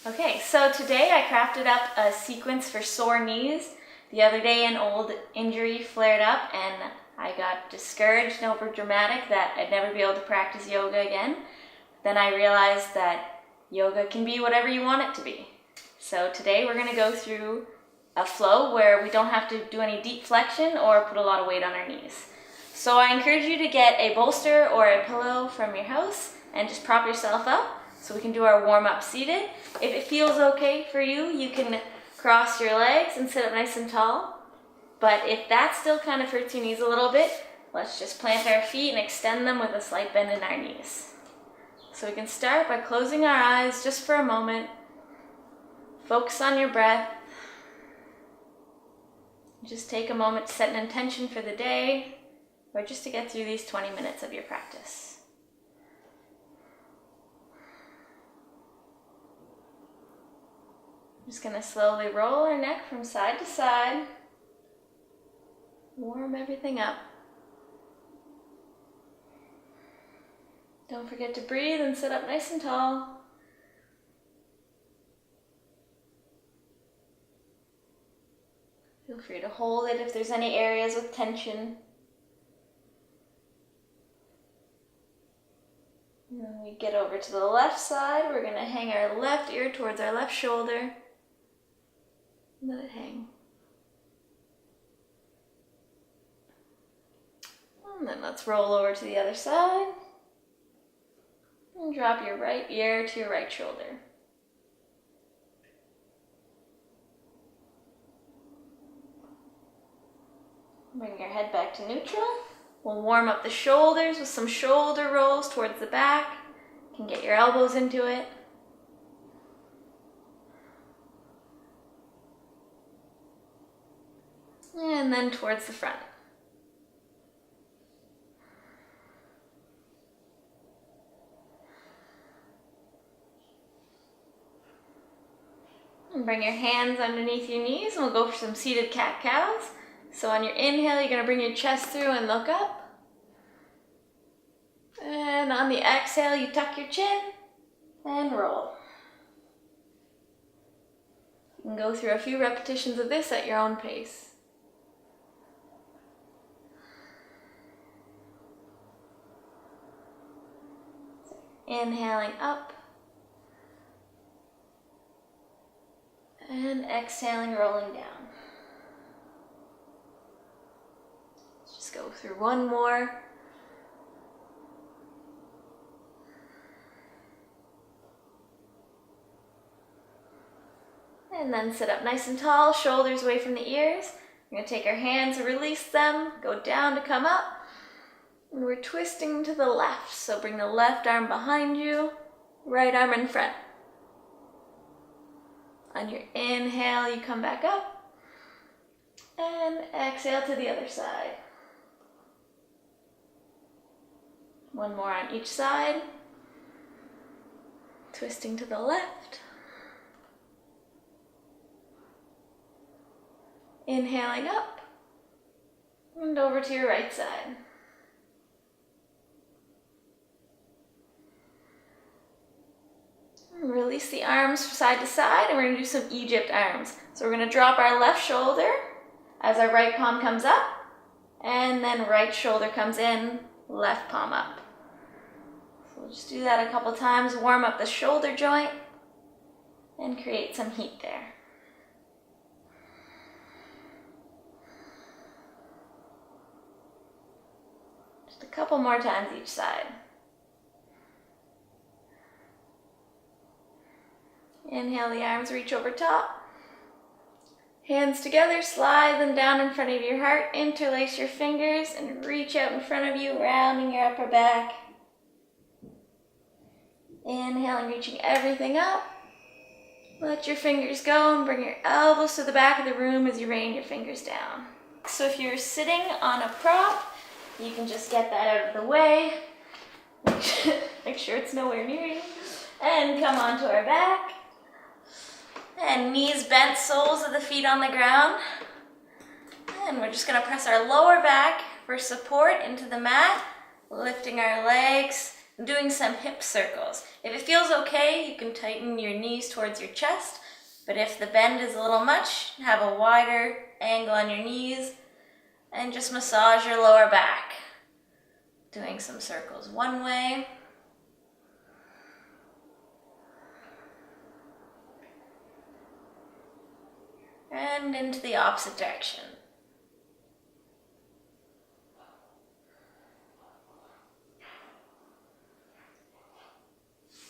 Okay, so today I crafted up a sequence for sore knees. The other day an old injury flared up and I got discouraged and over dramatic that I'd never be able to practice yoga again. Then I realized that yoga can be whatever you want it to be. So today we're going to go through a flow where we don't have to do any deep flexion or put a lot of weight on our knees. So I encourage you to get a bolster or a pillow from your house and just prop yourself up so we can do our warm-up seated. If it feels okay for you, you can cross your legs and sit up nice and tall. But if that still kind of hurts your knees a little bit, let's just plant our feet and extend them with a slight bend in our knees. So we can start by closing our eyes just for a moment. Focus on your breath. Just take a moment to set an intention for the day, or just to get through these 20 minutes of your practice. Just going to slowly roll our neck from side to side. Warm everything up. Don't forget to breathe and sit up nice and tall. Feel free to hold it if there's any areas with tension. And then we get over to the left side. We're going to hang our left ear towards our left shoulder. Let it hang. And then let's roll over to the other side. And drop your right ear to your right shoulder. Bring your head back to neutral. We'll warm up the shoulders with some shoulder rolls towards the back. You can get your elbows into it. And then towards the front. And bring your hands underneath your knees and we'll go for some seated cat-cows. So on your inhale, you're going to bring your chest through and look up. And on the exhale, you tuck your chin and roll. You can go through a few repetitions of this at your own pace. Inhaling up. And exhaling, rolling down. Let's just go through one more. And then sit up nice and tall, shoulders away from the ears. We're going to take our hands and release them, go down to come up. And we're twisting to the left, so bring the left arm behind you, right arm in front. On your inhale, you come back up, and exhale to the other side. One more on each side, twisting to the left. Inhaling up, and over to your right side. Release the arms side to side, and we're going to do some Egypt arms. So we're going to drop our left shoulder as our right palm comes up, and then right shoulder comes in, left palm up. So we'll just do that a couple times, warm up the shoulder joint, and create some heat there. Just a couple more times each side. Inhale, the arms reach over top. Hands together, slide them down in front of your heart, interlace your fingers, and reach out in front of you, rounding your upper back. Inhaling, reaching everything up. Let your fingers go and bring your elbows to the back of the room as you rain your fingers down. So if you're sitting on a prop, you can just get that out of the way. Make sure it's nowhere near you. And come onto our back. And knees bent, soles of the feet on the ground. And we're just going to press our lower back for support into the mat, lifting our legs doing some hip circles. If it feels okay, you can tighten your knees towards your chest, but if the bend is a little much, have a wider angle on your knees and just massage your lower back. Doing some circles one way. And into the opposite direction.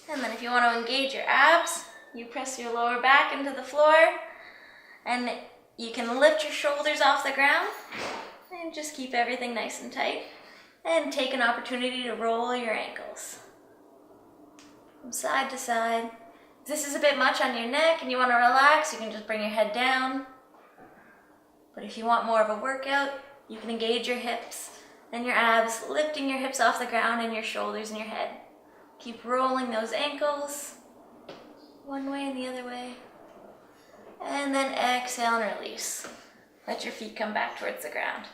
And then if you want to engage your abs, you press your lower back into the floor and you can lift your shoulders off the ground and just keep everything nice and tight and take an opportunity to roll your ankles from side to side. If this is a bit much on your neck and you want to relax, you can just bring your head down. But if you want more of a workout, you can engage your hips and your abs, lifting your hips off the ground and your shoulders and your head. Keep rolling those ankles, one way and the other way. And then exhale and release. Let your feet come back towards the ground.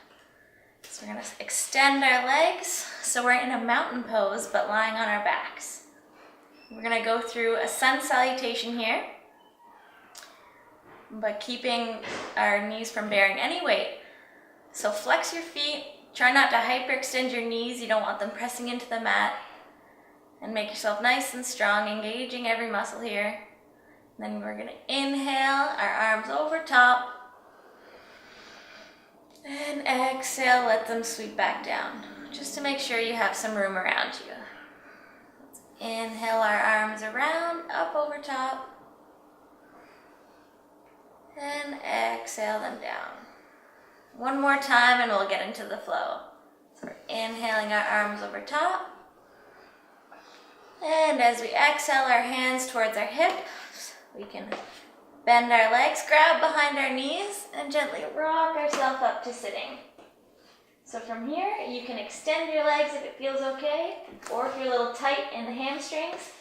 So we're gonna extend our legs. So we're in a mountain pose, but lying on our backs. We're gonna go through a sun salutation here, but keeping our knees from bearing any weight. So flex your feet, try not to hyperextend your knees. You don't want them pressing into the mat. And make yourself nice and strong, engaging every muscle here. And then we're gonna inhale, our arms over top. And exhale, let them sweep back down, just to make sure you have some room around you. Let's inhale our arms around, up over top. And exhale them down. One more time and we'll get into the flow. So we're inhaling our arms over top. And as we exhale our hands towards our hips, we can bend our legs, grab behind our knees, and gently rock ourselves up to sitting. So from here, you can extend your legs if it feels okay, or if you're a little tight in the hamstrings,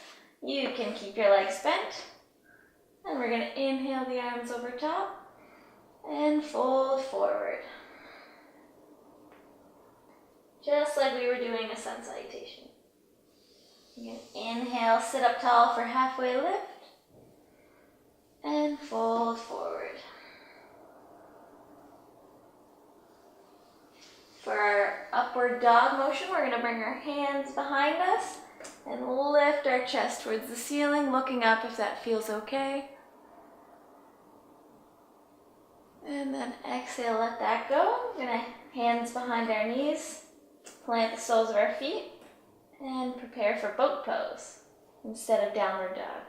you can keep your legs bent. And we're gonna inhale the arms over top and fold forward. Just like we were doing a sun salutation. You can inhale, sit up tall for halfway lift, and fold forward. For our upward dog motion, we're going to bring our hands behind us and lift our chest towards the ceiling, looking up if that feels okay. And then exhale, let that go. We're going to hands behind our knees, plant the soles of our feet, and prepare for boat pose instead of downward dog.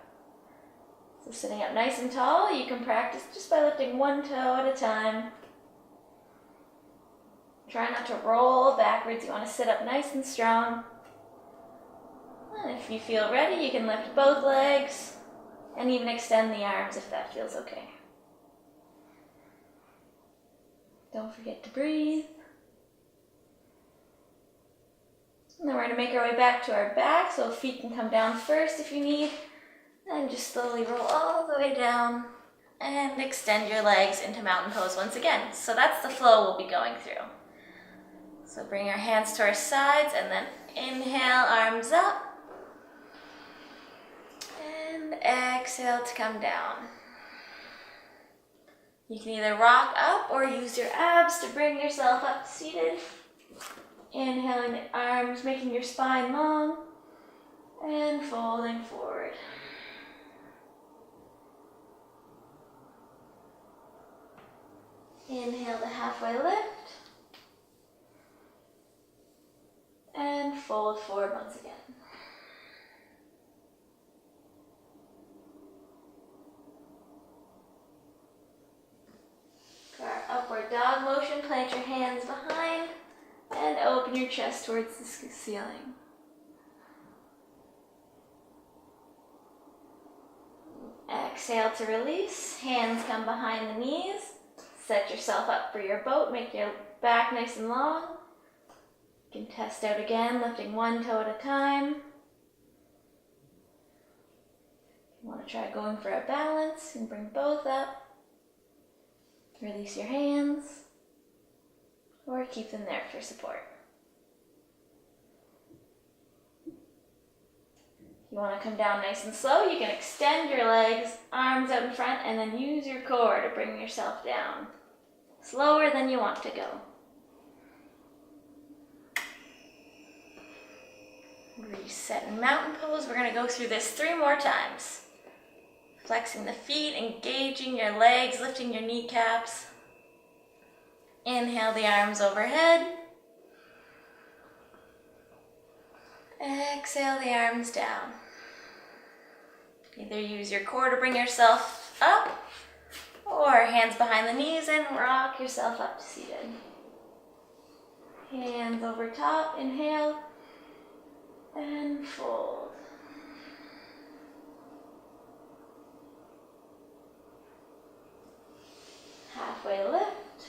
So sitting up nice and tall, you can practice just by lifting one toe at a time. Try not to roll backwards. You want to sit up nice and strong. And if you feel ready, you can lift both legs and even extend the arms if that feels okay. Don't forget to breathe. And then we're going to make our way back to our back, so feet can come down first if you need. And just slowly roll all the way down and extend your legs into mountain pose once again. So that's the flow we'll be going through. So bring our hands to our sides and then inhale, arms up. And exhale to come down. You can either rock up or use your abs to bring yourself up seated. Inhaling the arms, making your spine long, and folding forward. Inhale the halfway lift, and fold forward once again. For our upward dog motion, plant your hands behind, and open your chest towards the ceiling. Exhale to release. Hands come behind the knees. Set yourself up for your boat. Make your back nice and long. You can test out again, lifting one toe at a time. You want to try going for a balance and bring both up. Release your hands. Or keep them there for support. You want to come down nice and slow. You can extend your legs, arms out in front, and then use your core to bring yourself down. Slower than you want to go. Reset in mountain pose. We're going to go through this 3 more times. Flexing the feet, engaging your legs, lifting your kneecaps. Inhale the arms overhead. Exhale the arms down. Either use your core to bring yourself up, or hands behind the knees and rock yourself up to seated. Hands over top, inhale, and fold. Halfway lift.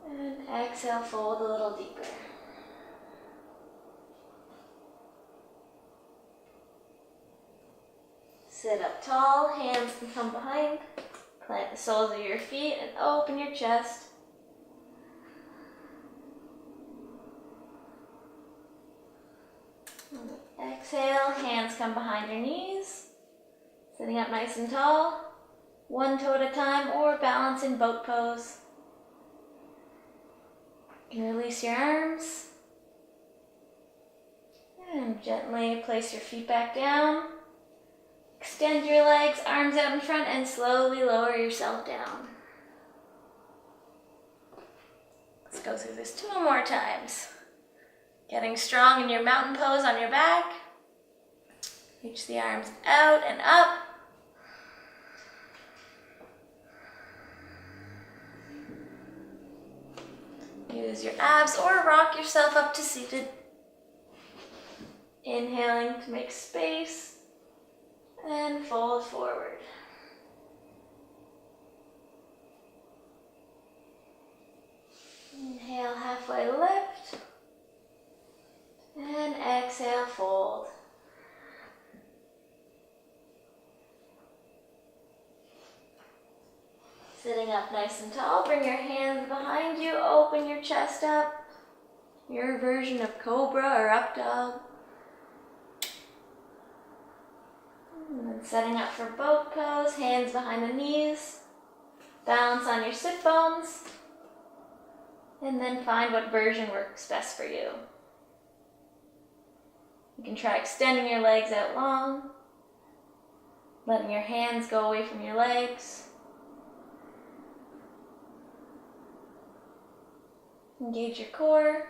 And exhale, fold a little deeper. Sit up tall, hands can come behind. Plant the soles of your feet and open your chest. And exhale, hands come behind your knees. Sitting up nice and tall, one toe at a time, or balance in boat pose. You can release your arms. And gently place your feet back down. Extend your legs, arms out in front, and slowly lower yourself down. Let's go through this 2 more times. Getting strong in your mountain pose on your back. Reach the arms out and up. Use your abs or rock yourself up to seated. Inhaling to make space. And fold forward. Inhale, halfway lift. And exhale, fold. Sitting up nice and tall, bring your hands behind you, open your chest up. Your version of cobra or up dog. And then setting up for boat pose, hands behind the knees, balance on your sit bones, and then find what version works best for you. You can try extending your legs out long, letting your hands go away from your legs. Engage your core.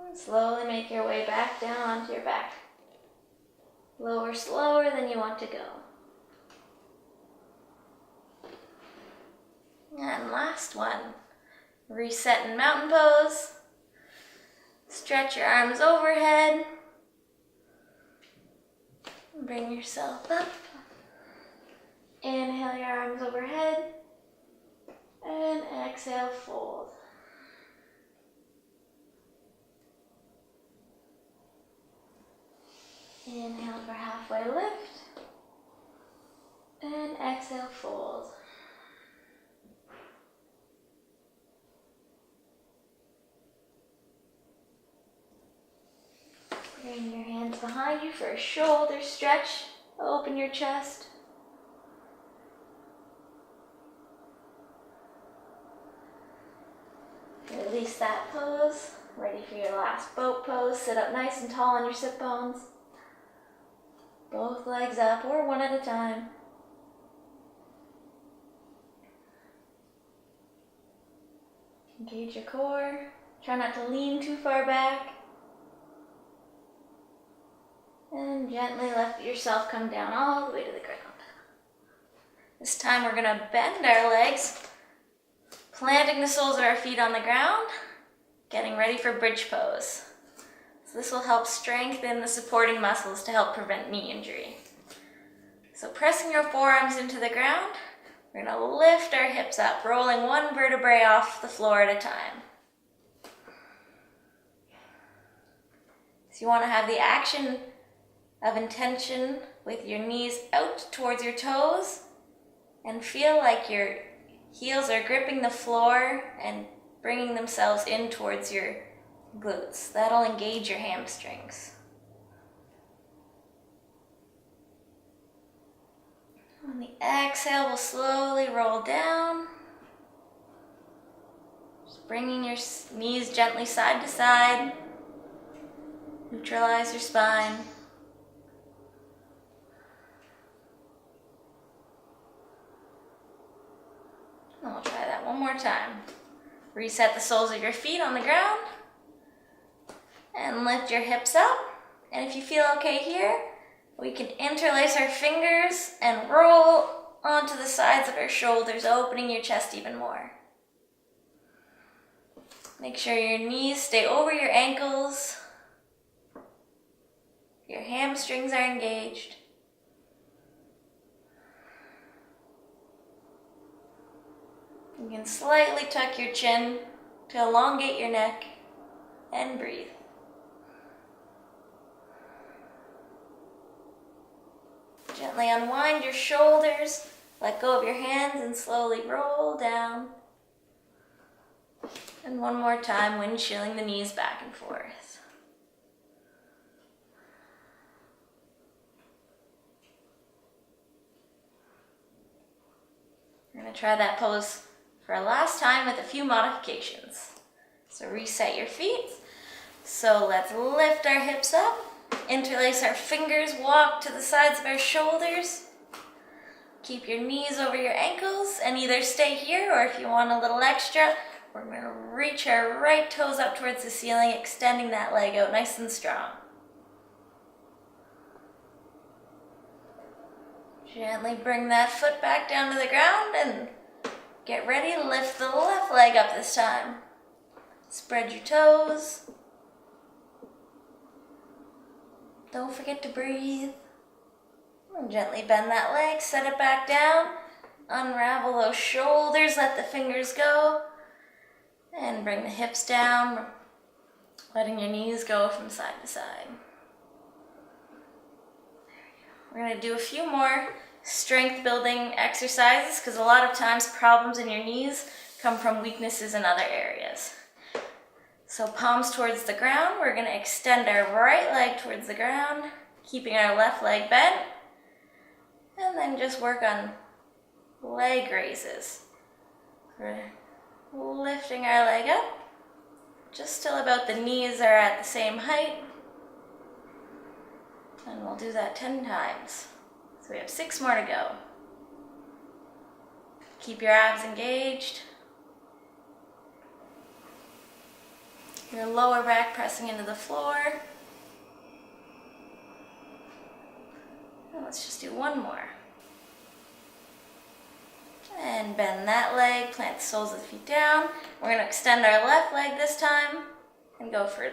And slowly make your way back down onto your back. Lower slower than you want to go. And last one. Reset in mountain pose. Stretch your arms overhead. Bring yourself up. Inhale your arms overhead. And exhale, fold. Inhale for halfway lift. And exhale, fold. Bring your hands behind you for a shoulder stretch. Open your chest. Release that pose. Ready for your last boat pose. Sit up nice and tall on your sit bones. Both legs up or one at a time. Engage your core. Try not to lean too far back. And gently let yourself come down all the way to the ground. This time we're going to bend our legs, planting the soles of our feet on the ground, getting ready for bridge pose. So this will help strengthen the supporting muscles to help prevent knee injury. So pressing your forearms into the ground, we're going to lift our hips up, rolling one vertebrae off the floor at a time. So you want to have the action of intention with your knees out towards your toes and feel like your heels are gripping the floor and bringing themselves in towards your glutes. That'll engage your hamstrings. On the exhale, we'll slowly roll down. Just bringing your knees gently side to side. Neutralize your spine. And we'll try that one more time. Reset the soles of your feet on the ground. And lift your hips up. And if you feel okay here, we can interlace our fingers and roll onto the sides of our shoulders, opening your chest even more. Make sure your knees stay over your ankles. Your hamstrings are engaged. You can slightly tuck your chin to elongate your neck and breathe. Gently unwind your shoulders, let go of your hands and slowly roll down. And one more time, windchilling the knees back and forth. We're going to try that pose for a last time with a few modifications. So reset your feet. So let's lift our hips up. Interlace our fingers, walk to the sides of our shoulders. Keep your knees over your ankles and either stay here or if you want a little extra, we're going to reach our right toes up towards the ceiling, extending that leg out nice and strong. Gently bring that foot back down to the ground and get ready to lift the left leg up this time. Spread your toes. Don't forget to breathe. And gently bend that leg, set it back down. Unravel those shoulders, let the fingers go. And bring the hips down, letting your knees go from side to side. There we go. We're going to do a few more strength building exercises because a lot of times problems in your knees come from weaknesses in other areas. So palms towards the ground, we're going to extend our right leg towards the ground, keeping our left leg bent, and then just work on leg raises. We're lifting our leg up, just till about the knees are at the same height, and we'll do that 10 times. So we have 6 more to go. Keep your abs engaged. Your lower back pressing into the floor. And let's just do one more. And bend that leg, plant the soles of the feet down. We're going to extend our left leg this time and go for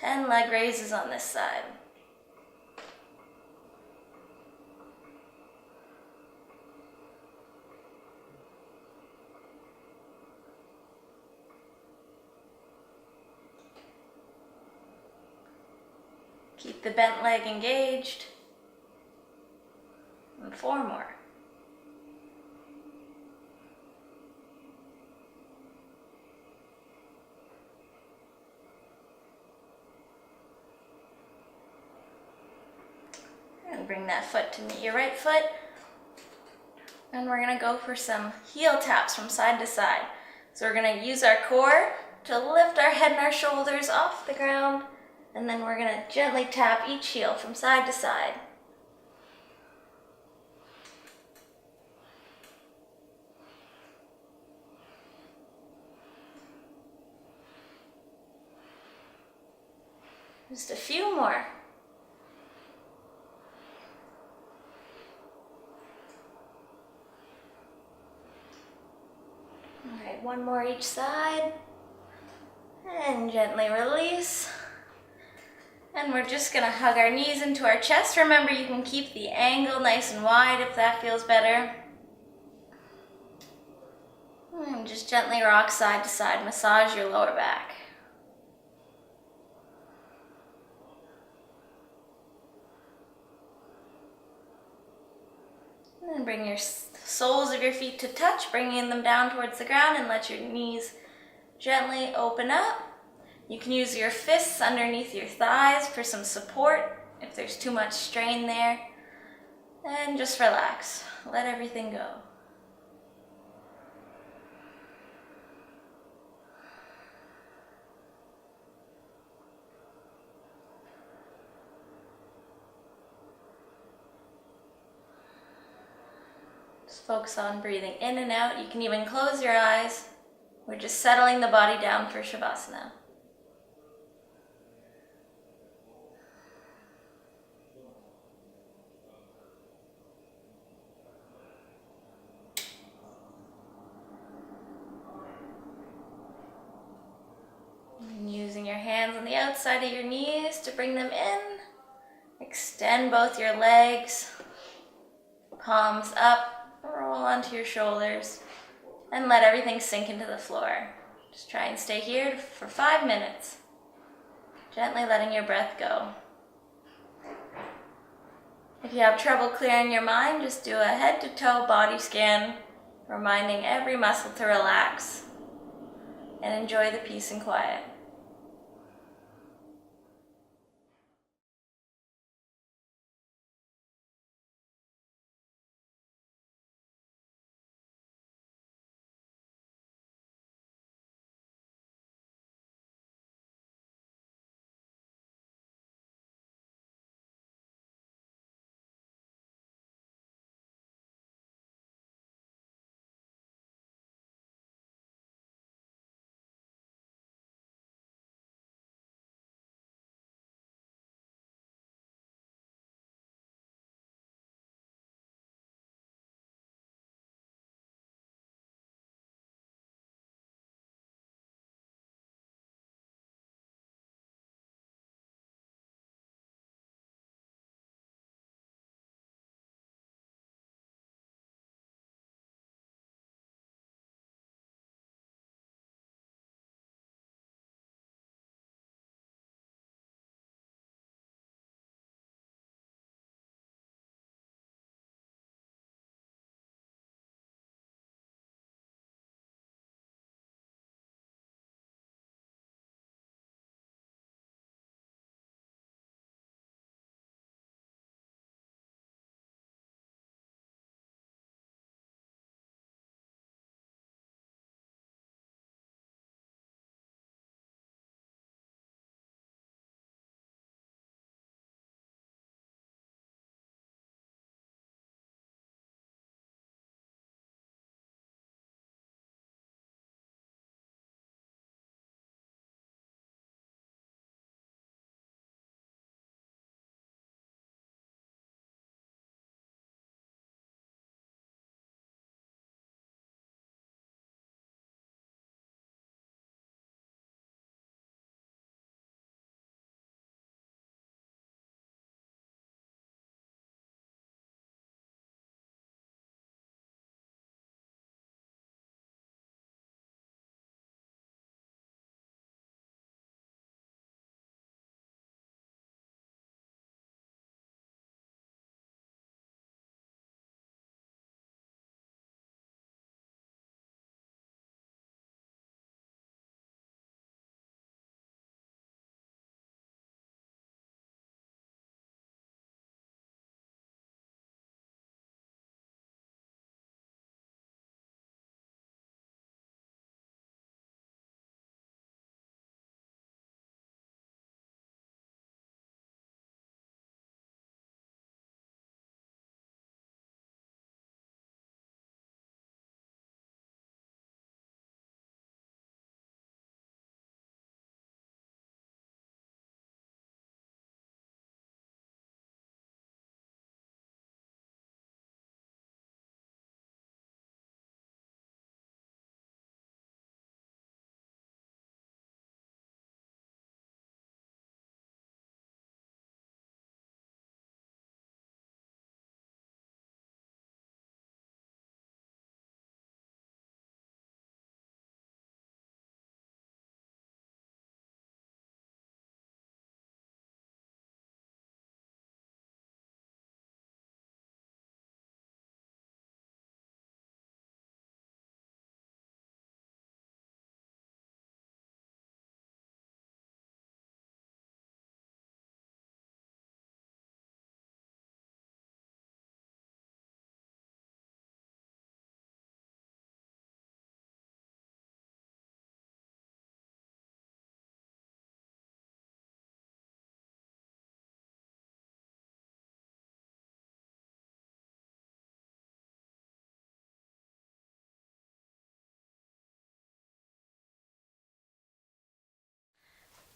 10 leg raises on this side. Keep the bent leg engaged. And 4 more. And bring that foot to meet your right foot. And we're going to go for some heel taps from side to side. So we're going to use our core to lift our head and our shoulders off the ground. And then we're going to gently tap each heel from side to side. Just a few more. All right, one more each side. And gently release. And we're just going to hug our knees into our chest. Remember, you can keep the angle nice and wide if that feels better. And just gently rock side to side, massage your lower back. And then bring your soles of your feet to touch, bringing them down towards the ground, and let your knees gently open up. You can use your fists underneath your thighs for some support if there's too much strain there. And just relax. Let everything go. Just focus on breathing in and out. You can even close your eyes. We're just settling the body down for Shavasana. And using your hands on the outside of your knees to bring them in. Extend both your legs, palms up, roll onto your shoulders, and let everything sink into the floor. Just try and stay here for 5 minutes, gently letting your breath go. If you have trouble clearing your mind, just do a head to toe body scan, reminding every muscle to relax, and enjoy the peace and quiet.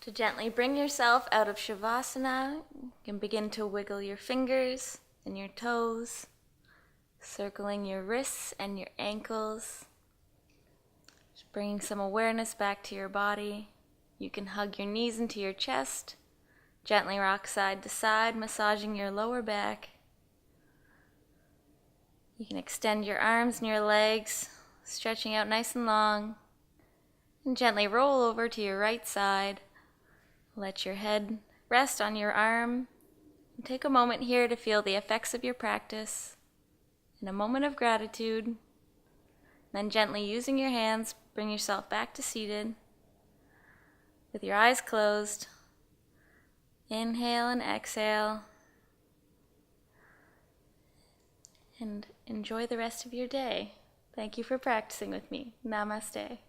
To gently bring yourself out of Shavasana, you can begin to wiggle your fingers and your toes, circling your wrists and your ankles. Just bringing some awareness back to your body. You can hug your knees into your chest, gently rock side to side, massaging your lower back. You can extend your arms and your legs, stretching out nice and long, and gently roll over to your right side. Let your head rest on your arm, and take a moment here to feel the effects of your practice in a moment of gratitude. Then gently using your hands, bring yourself back to seated with your eyes closed. Inhale and exhale, and enjoy the rest of your day. Thank you for practicing with me. Namaste.